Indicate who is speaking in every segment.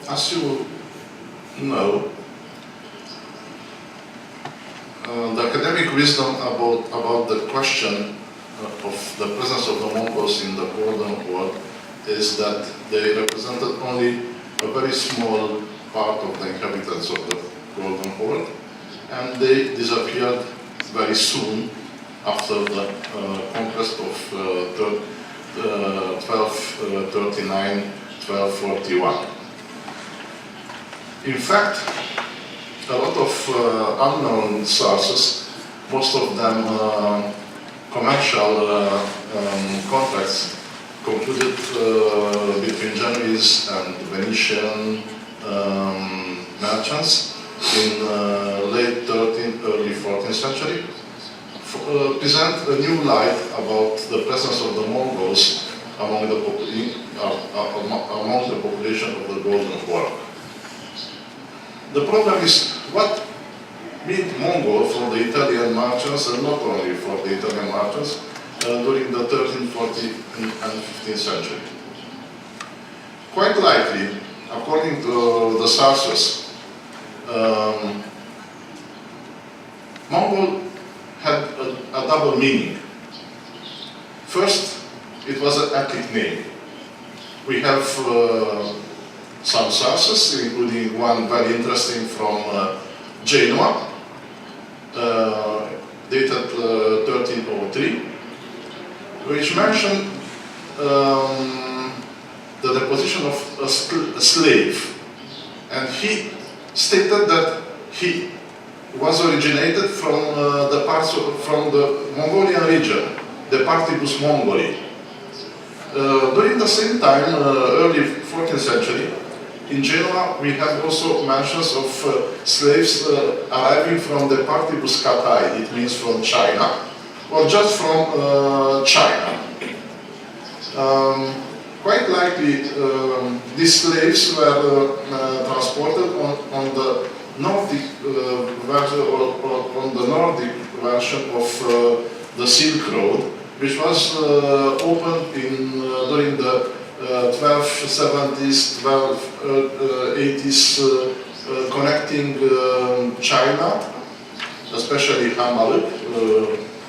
Speaker 1: As you know, the academic wisdom about the question of the presence of the Mongols in the Golden Horde is that they represented only a very small part of the inhabitants of the Golden Horde, and they disappeared very soon after the conquest of 1239-1241. In fact, a lot of unknown sources, most of them commercial contracts concluded between Genoese and Venetian merchants in late 13th, early 14th century, present a new light about the presence of the Mongols among the population of the Golden Horde. The problem is what meant Mongol for the Italian merchants, and not only for the Italian merchants, during the 13th, 14th, and 15th century. Quite likely, according to the sources, Mongol had a double meaning. First, it was an ethnic name. We have some sources, including one very interesting from Genoa, dated 1303, which mentioned the deposition of a slave, and he stated that he was originated from from the Mongolian region, the Partibus Mongoli. During the same time, early 14th century, in Genoa, we have also mentions of slaves arriving from the Partibus Katai, it means from China, or just from China. Quite likely, these slaves were transported on the Nordic version of the Silk Road, which was opened during the 1270s, 1280s, connecting China, especially Hamaluk,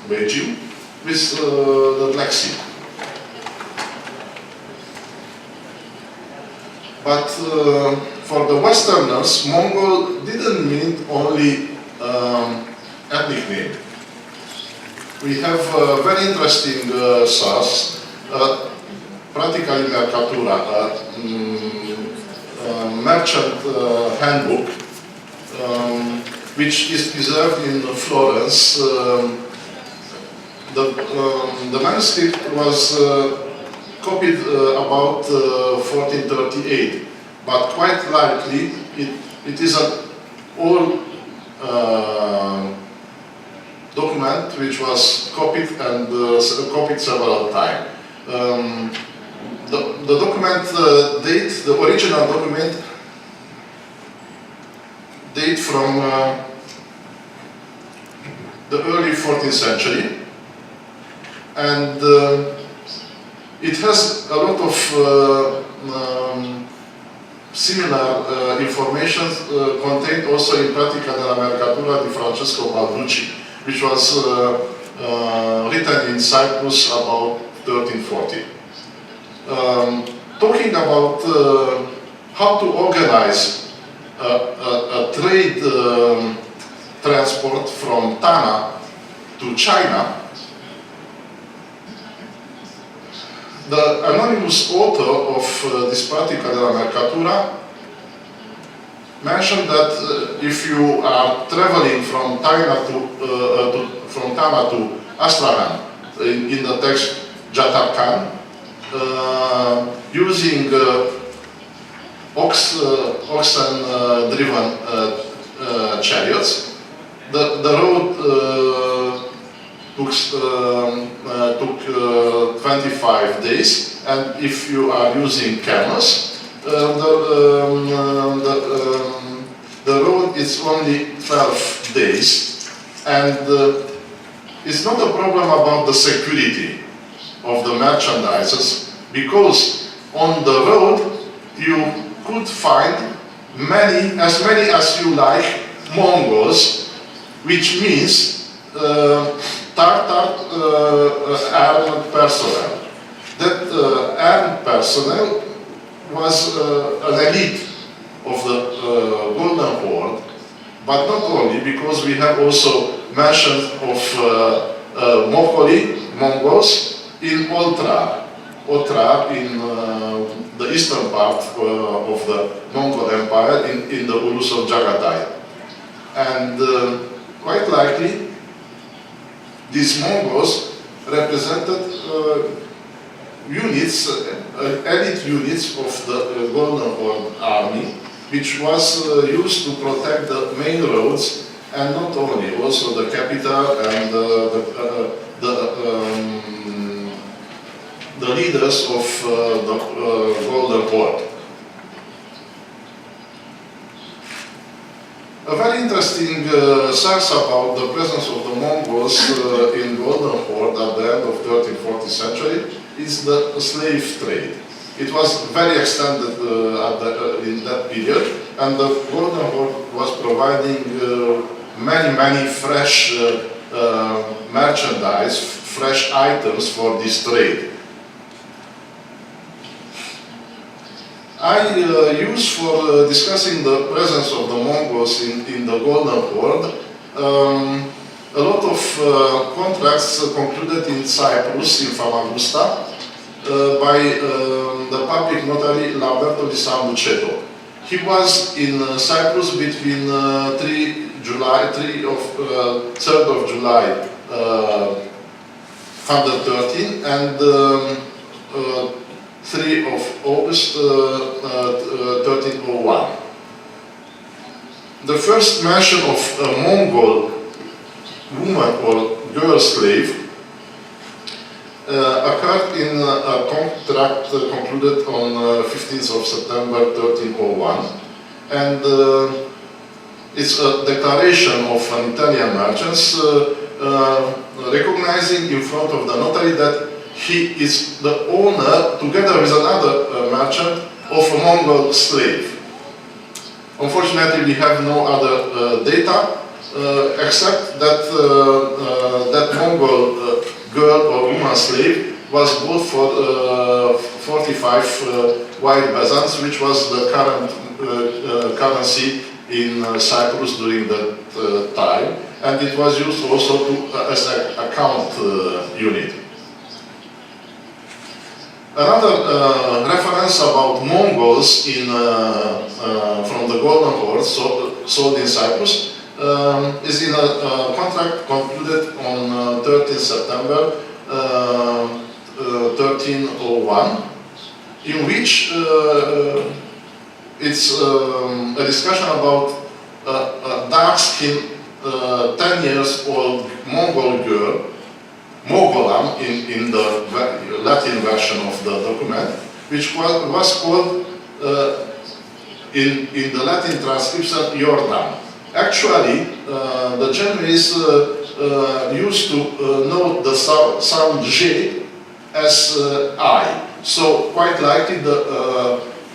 Speaker 1: Beijing, with the Black Sea. But for the Westerners, Mongol didn't mean only ethnic name. We have a very interesting source, practically Mercatura, merchant handbook, which is preserved in Florence. The manuscript was copied about 1438, but quite likely it is an old document which was copied and copied several times. The document the original document date from the early 14th century, and it has a lot of similar information contained also in Pratica della Mercatura di Francesco Balducci, which was written in Cyprus about 1340. Talking about how to organize a trade transport from Tana to China, the anonymous author of this Pratica della Mercatura mentioned that if you are traveling from Tana to Astrakhan, in the text Jatarkhan, using oxen-driven chariots, the road took 25 days, and if you are using camels, the road is only 12 days, and it's not a problem about the security of the merchandises, because on the road you could find as many as you like Mongols, which means Tatar armed personnel. That armed personnel was an elite of the Golden Horde, but not only, because we have also mention of Mongols in Otrab in the eastern part of the Mongol Empire in the Uluslar Jagatai. And quite likely these Mongols represented units, elite units of the Golden Horde army, which was used to protect the main roads, and not only, also the capital and the leaders of the Golden Horde. A very interesting source about the presence of the Mongols in Golden Horde at the end of 13th, 14th century is the slave trade. It was very extended in that period, and the Golden Horde was providing many fresh merchandise, fresh items for this trade. I use for discussing the presence of the Mongols in the Golden Horde a lot of contracts concluded in Cyprus, in Famagusta, by the public notary Lamberto di San Luceto. He was in Cyprus between 3rd of July 113 and 3 of August 1301. The first mention of a Mongol woman or girl slave occurred in a contract concluded on 15th of September 1301, and it's a declaration of an Italian merchant recognizing in front of the notary that he is the owner, together with another merchant, of a Mongol slave. Unfortunately, we have no other data except that that Mongol girl or woman slave was bought for 45 white bezants, which was the current currency in Cyprus during that time, and it was used also as an account unit. Another reference about Mongols from the Golden Horde sold in Cyprus is in a contract concluded on 13th September 1301, in which it's a discussion about a dark-skinned 10 years old Mongol girl, Mogolam in the Latin version of the document, which was called in the Latin transcription Jordan. Actually, the Genoese used to note the sound J as I. So quite likely the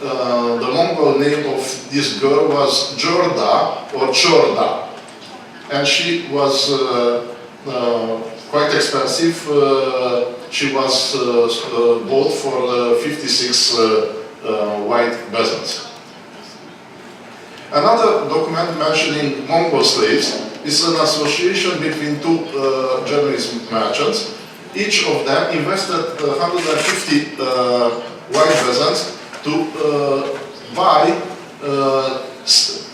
Speaker 1: Mongol name of this girl was Jorda or Chorda, and she was quite expensive. She was bought for 56 white bezants. Another document mentioning Mongol slaves is an association between two Genoese merchants. Each of them invested 150 white bezants to buy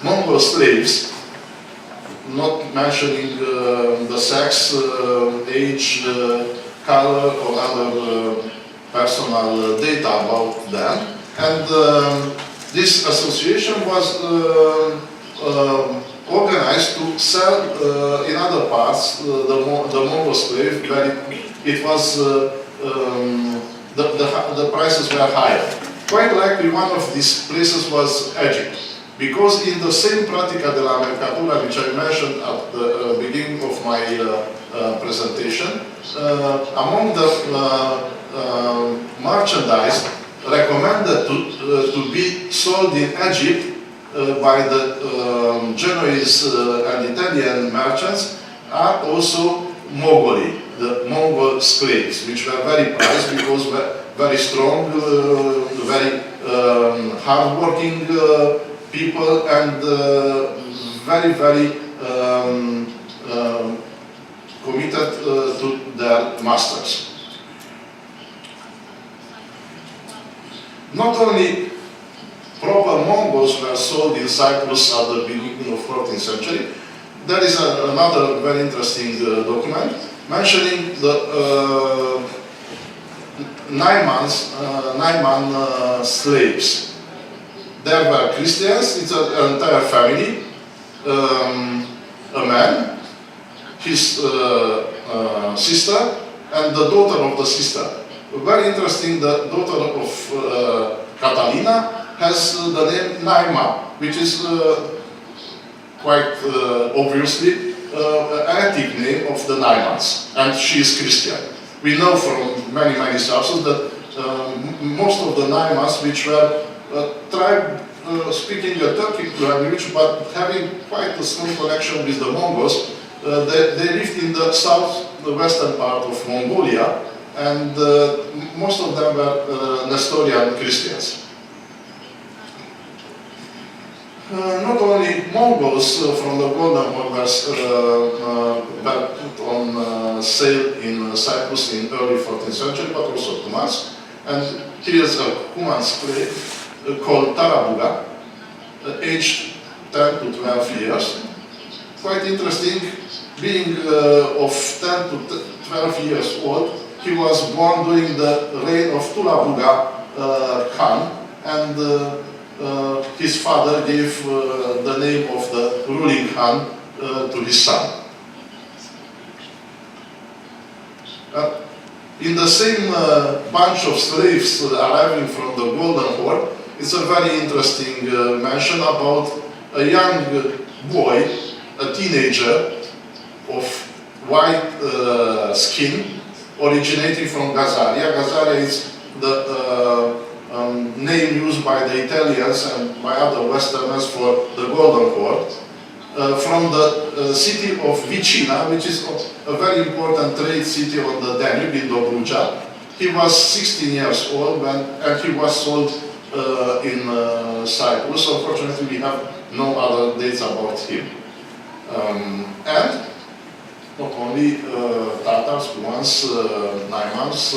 Speaker 1: Mongol slaves, not mentioning the sex, age, color, or other personal data about them. And this association was organized to sell in other parts the Mongol slave, where it was the prices were higher. Quite likely one of these places was Egypt, because in the same Pratica de la Mercatura, which I mentioned at the beginning of my presentation, among the merchandise recommended to be sold in Egypt by the Genoese and Italian merchants are also Mogoli, the Mongol slaves, which were very prized because were very strong, very hard-working people, and very, very committed to their masters. Not only proper Mongols were sold in Cyprus at the beginning of 14th century, there is another very interesting document mentioning the Naiman slaves. There were Christians, it's an entire family, a man, his sister, and the daughter of the sister. Very interesting, the daughter of Catalina has the name Naima, which is quite obviously an ethnic name of the Naimans, and she is Christian. We know from many, many sources that most of the Naimans, which were tribe speaking a Turkic language, but having quite a strong connection with the Mongols, they lived in the southwestern part of Mongolia, and most of them were Nestorian Christians. Not only Mongols from the Golden Horn were put on sale in Cyprus in early 14th century, but also Cumans. And here is a Cuman slave called Tarabuga, aged 10 to 12 years. Quite interesting, being of 10 to 12 years old, he was born during the reign of Tulabuga Khan, and his father gave the name of the ruling Khan to his son. In the same bunch of slaves arriving from the Golden Horde, it's a very interesting mention about a young boy, a teenager of white skin, originating from Gazaria. Gazaria is the name used by the Italians and by other Westerners for the Golden Horde, from the city of Vicina, which is a very important trade city on the Danube in Dobruja. He was 16 years old and he was sold in Cyprus. Unfortunately, we have no other dates about him. And not only Tatars, Cumans, Naimans,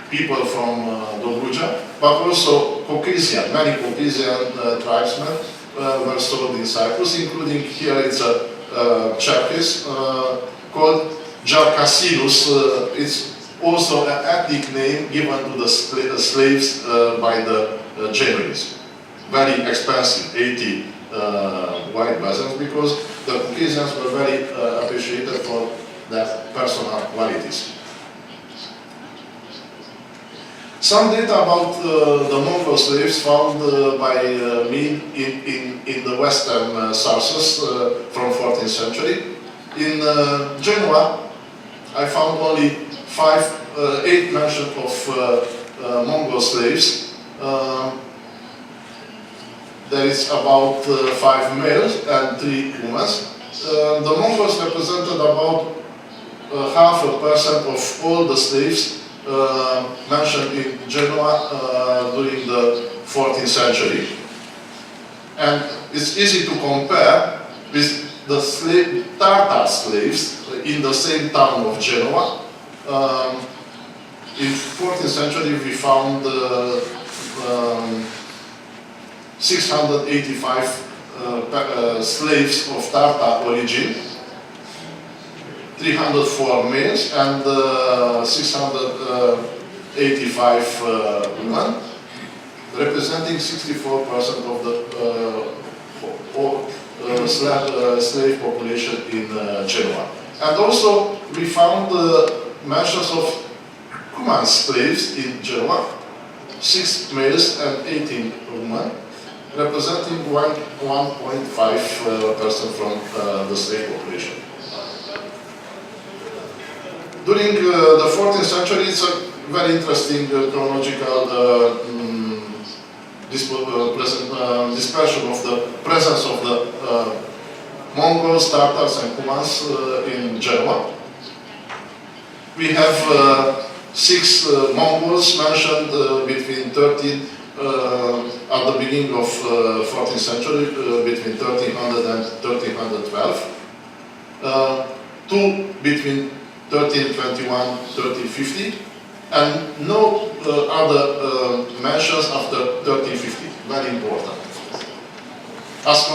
Speaker 1: people from Dobruja, but also Caucasian. Many Caucasian tribesmen were sold in Cyprus, including here it's a Cherkess called Jarcasinus. It's also an ethnic name given to the slaves by the Genoese. Very expensive, 80 white peasants, because the Caucasians were very appreciated for their personal qualities. Some data about the Mongol slaves found by me in the Western sources from 14th century. In Genoa, I found only 8 mention of Mongol slaves. There is about 5 males and 3 women. The Mongols represented about 0.5% of all the slaves mentioned in Genoa during the 14th century. And it's easy to compare with the Tatar slaves in the same town of Genoa. In 14th century we found 685 slaves of Tatar origin, 304 males and 685 women, representing 64% of the slave population in Genoa. And also we found mentions of Cuman slaves in Genoa, 6 males and 18 women, representing 1.5% from the slave population. During the 14th century, it's a very interesting chronological dispersion of the presence of the Mongols, Tatars and Kumans in Genoa. We have 6 Mongols mentioned between 13 at the beginning of 14th century, between 1300 and 1312. 2 between 1321 1350, and no other mentions after 1350. Very important. As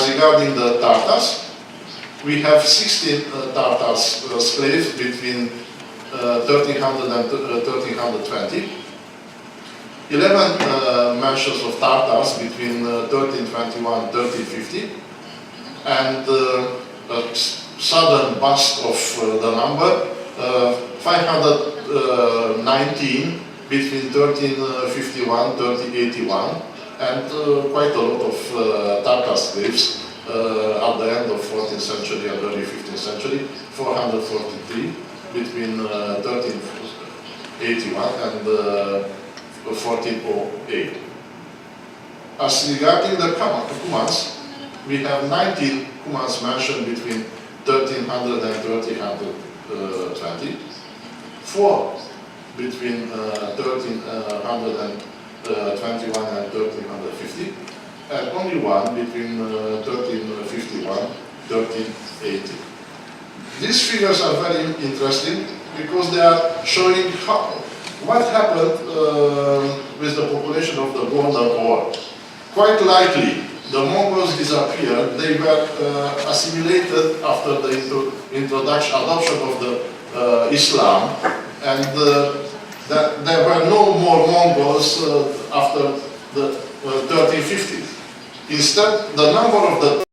Speaker 1: regarding the Tatars, we have 16 Tatars slaves between 1300 and 1320. 11 mentions of Tatars between 1321 and 1350, and a southern bust of the number 519 between 1351 and 1381, and quite a lot of Tatar slaves at the end of 14th century and early 15th century, 443 between 1381 and 1408. As regarding the Kumans, we have 19 Kumans mentioned between 1300 and 1320, 4 between 1321 and 1350, and only 1 between 1351 and 1380. These figures are very interesting because they are showing what happened with the population of the Golden War. Quite likely, the Mongols disappeared. They were assimilated after the adoption of the Islam, and there were no more Mongols after the 1350s. Instead, the number of the